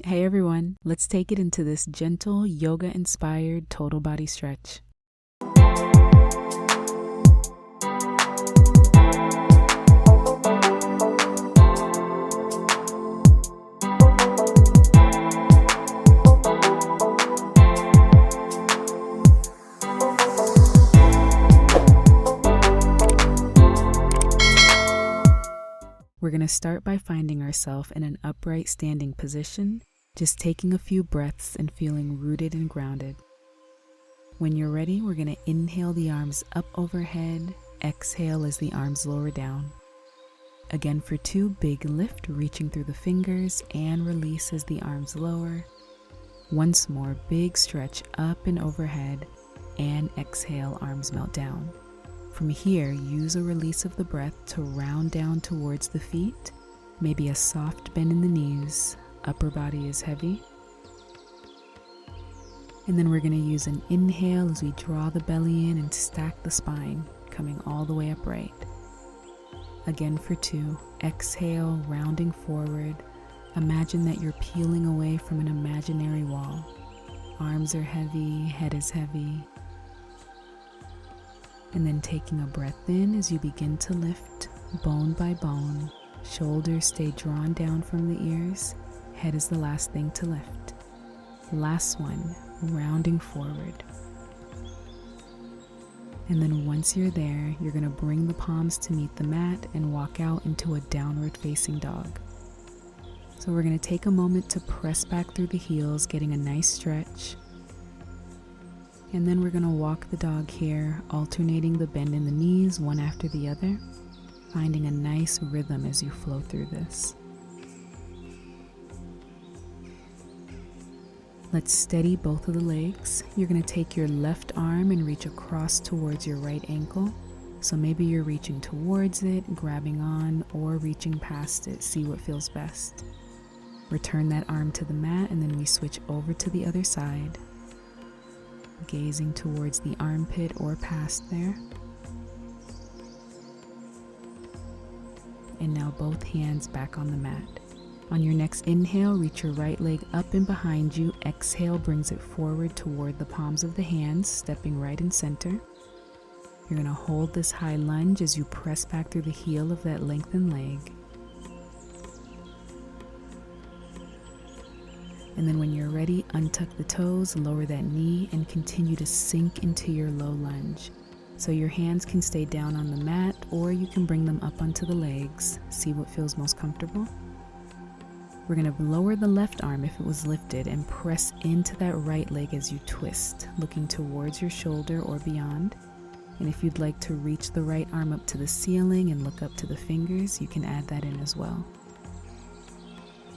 Hey everyone, let's take it into this gentle, yoga-inspired total body stretch. We're going to start by finding ourselves in an upright standing position, just taking a few breaths and feeling rooted and grounded. When you're ready, we're going to inhale the arms up overhead, exhale as the arms lower down. Again for 2, big lift, reaching through the fingers, and release as the arms lower. Once more, big stretch up and overhead, and exhale, arms melt down. From here, use a release of the breath to round down towards the feet, maybe a soft bend in the knees, upper body is heavy. And then we're going to use an inhale as we draw the belly in and stack the spine, coming all the way upright. Again for 2, exhale, rounding forward. Imagine that you're peeling away from an imaginary wall. Arms are heavy, head is heavy. And then taking a breath in as you begin to lift, bone by bone. Shoulders stay drawn down from the ears. Head is the last thing to lift. Last one, rounding forward. And then once you're there, you're going to bring the palms to meet the mat and walk out into a downward facing dog. So we're going to take a moment to press back through the heels, getting a nice stretch. And then we're going to walk the dog here, alternating the bend in the knees one after the other, finding a nice rhythm as you flow through this. Let's steady both of the legs. You're going to take your left arm and reach across towards your right ankle. So maybe you're reaching towards it, grabbing on, or reaching past it. See what feels best. Return that arm to the mat, and then we switch over to the other side. Gazing towards the armpit or past there. And now both hands back on the mat. On your next inhale, reach your right leg up and behind you. Exhale brings it forward toward the palms of the hands, stepping right in center. You're going to hold this high lunge as you press back through the heel of that lengthened leg. And then when you're ready, untuck the toes, lower that knee, and continue to sink into your low lunge. So your hands can stay down on the mat, or you can bring them up onto the legs. See what feels most comfortable. We're going to lower the left arm if it was lifted and press into that right leg as you twist, looking towards your shoulder or beyond. And if you'd like to reach the right arm up to the ceiling and look up to the fingers, you can add that in as well.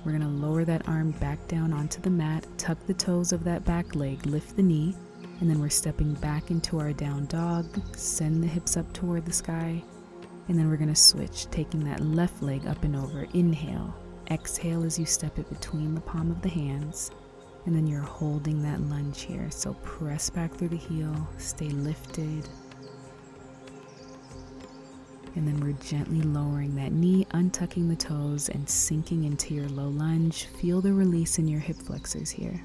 We're going to lower that arm back down onto the mat, tuck the toes of that back leg, lift the knee, and then we're stepping back into our down dog, send the hips up toward the sky, and then we're going to switch, taking that left leg up and over. Inhale, exhale as you step it between the palm of the hands, and then you're holding that lunge here. So press back through the heel, stay lifted. And then we're gently lowering that knee, untucking the toes, and sinking into your low lunge. Feel the release in your hip flexors here.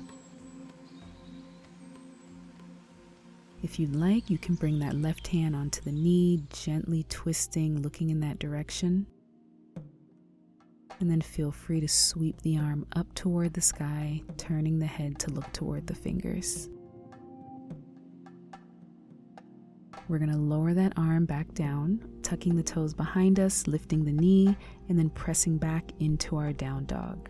If you'd like, you can bring that left hand onto the knee, gently twisting, looking in that direction. And then feel free to sweep the arm up toward the sky, turning the head to look toward the fingers. We're going to lower that arm back down, tucking the toes behind us, lifting the knee, and then pressing back into our down dog.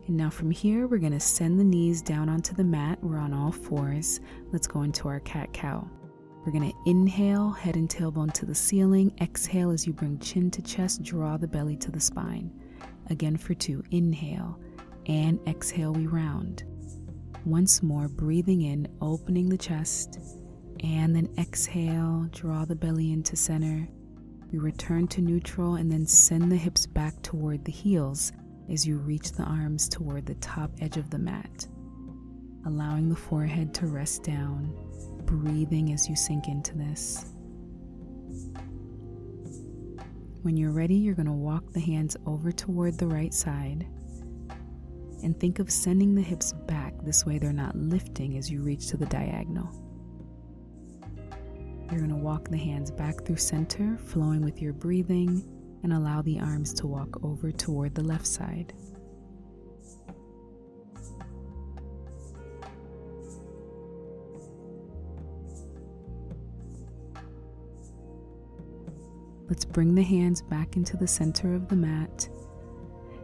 And now from here, we're going to send the knees down onto the mat. We're on all fours. Let's go into our cat-cow. We're going to inhale, head and tailbone to the ceiling. Exhale as you bring chin to chest, draw the belly to the spine. Again for 2, inhale, and exhale, we round. Once more, breathing in, opening the chest, and then exhale, draw the belly into center. We return to neutral and then send the hips back toward the heels as you reach the arms toward the top edge of the mat, allowing the forehead to rest down, breathing as you sink into this. When you're ready, you're going to walk the hands over toward the right side. and think of sending the hips back. This way they're not lifting as you reach to the diagonal. You're going to walk the hands back through center, flowing with your breathing, and allow the arms to walk over toward the left side. Let's bring the hands back into the center of the mat.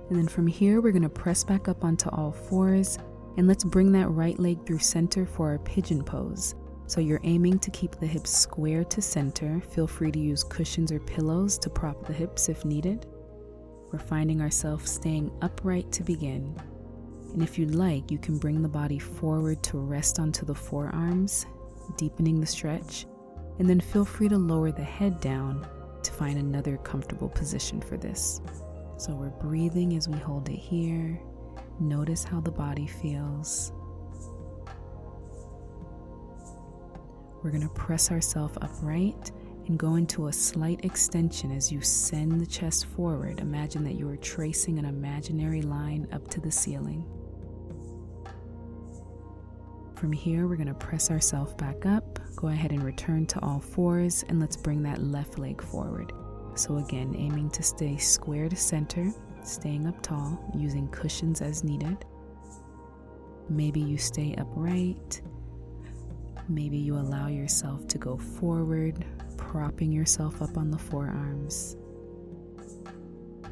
And then from here, we're going to press back up onto all fours. And let's bring that right leg through center for our pigeon pose. So you're aiming to keep the hips square to center. Feel free to use cushions or pillows to prop the hips if needed. We're finding ourselves staying upright to begin. And if you'd like, you can bring the body forward to rest onto the forearms, deepening the stretch. And then feel free to lower the head down to find another comfortable position for this. So we're breathing as we hold it here. Notice how the body feels. We're going to press ourselves upright and go into a slight extension as you send the chest forward. Imagine that you are tracing an imaginary line up to the ceiling. From here, we're going to press ourselves back up. Go ahead and return to all fours, and let's bring that left leg forward. So again, aiming to stay square to center, staying up tall, using cushions as needed. Maybe you stay upright. Maybe you allow yourself to go forward, propping yourself up on the forearms.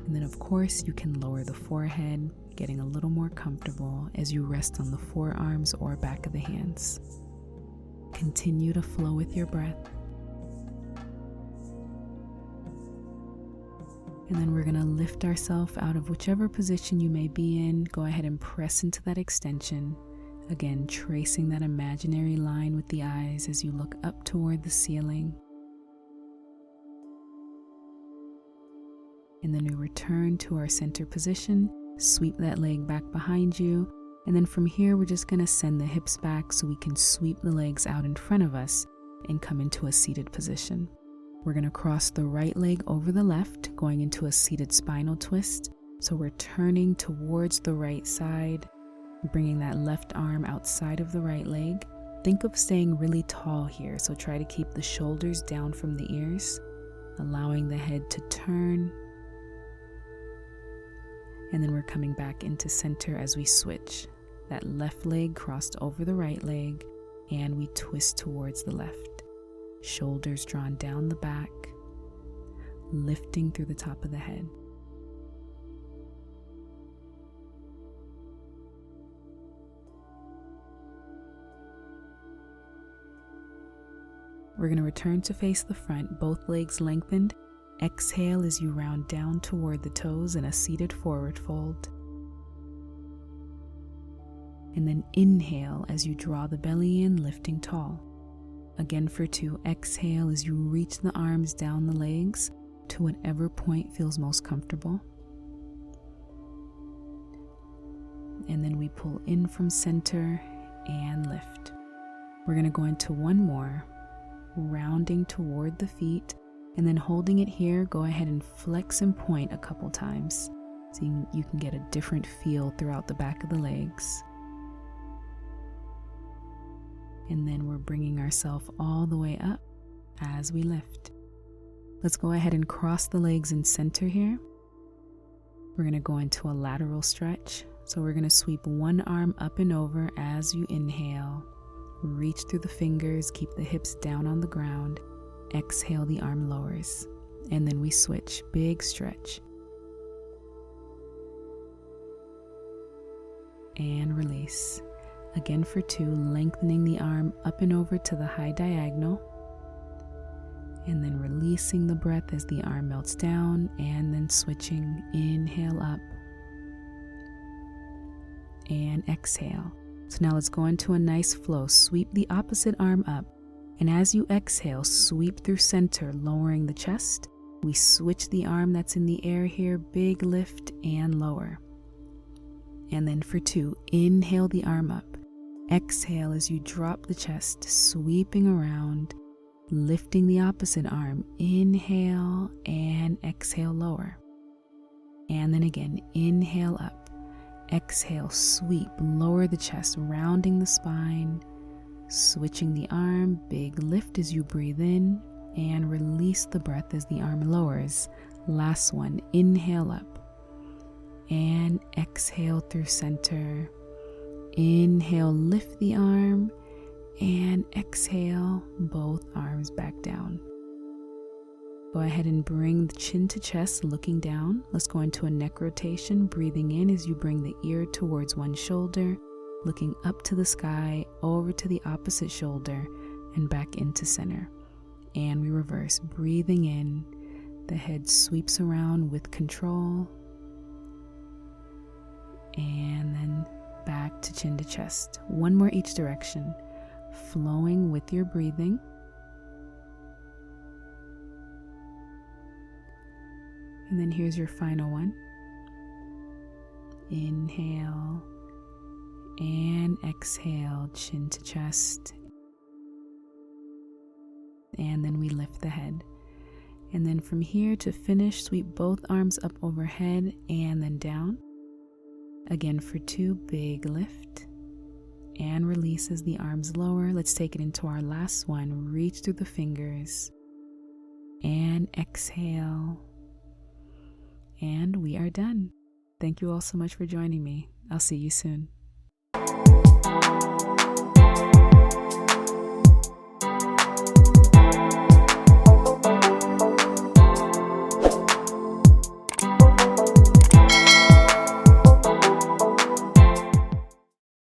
And then of course, you can lower the forehead, getting a little more comfortable as you rest on the forearms or back of the hands. Continue to flow with your breath. And then we're going to lift ourselves out of whichever position you may be in. Go ahead and press into that extension. Again, tracing that imaginary line with the eyes as you look up toward the ceiling. And then we return to our center position. Sweep that leg back behind you. And then from here, we're just going to send the hips back so we can sweep the legs out in front of us and come into a seated position. We're going to cross the right leg over the left, going into a seated spinal twist. So we're turning towards the right side, bringing that left arm outside of the right leg. Think of staying really tall here, so try to keep the shoulders down from the ears, allowing the head to turn. And then we're coming back into center as we switch. That left leg crossed over the right leg, and we twist towards the left. Shoulders drawn down the back, lifting through the top of the head. We're going to return to face the front, both legs lengthened. Exhale as you round down toward the toes in a seated forward fold. And then inhale as you draw the belly in, lifting tall. Again for 2, exhale as you reach the arms down the legs to whatever point feels most comfortable. And then we pull in from center and lift. We're going to go into one more, rounding toward the feet, and then holding it here, go ahead and flex and point a couple times so you can get a different feel throughout the back of the legs. And then we're bringing ourselves all the way up as we lift. Let's go ahead and cross the legs in center here. We're going to go into a lateral stretch. So we're going to sweep one arm up and over as you inhale. Reach through the fingers, keep the hips down on the ground. Exhale, the arm lowers. And then we switch, big stretch. And release. Again for 2, lengthening the arm up and over to the high diagonal. And then releasing the breath as the arm melts down, and then switching, inhale up. And exhale. So now let's go into a nice flow. Sweep the opposite arm up. And as you exhale, sweep through center, lowering the chest. We switch the arm that's in the air here, big lift and lower. And then for 2, inhale the arm up. Exhale as you drop the chest, sweeping around, lifting the opposite arm. Inhale and exhale, lower. And then again, inhale up. exhale, sweep, lower the chest, rounding the spine, switching the arm, big lift as you breathe in, and release the breath as the arm lowers. Last one, inhale up, and exhale through center. Inhale, lift the arm, and exhale, both arms back down. Go ahead and bring the chin to chest, looking down. Let's go into a neck rotation, breathing in as you bring the ear towards one shoulder, looking up to the sky, over to the opposite shoulder, and back into center. And we reverse, breathing in. The head sweeps around with control, and then back to chin to chest. One more each direction, flowing with your breathing. And then here's your final one. Inhale and exhale, chin to chest. And then we lift the head. And then from here to finish, sweep both arms up overhead and then down. Again for 2, big lift. And release as the arms lower. Let's take it into our last one. Reach through the fingers. And exhale. And we are done. Thank you all so much for joining me. I'll see you soon.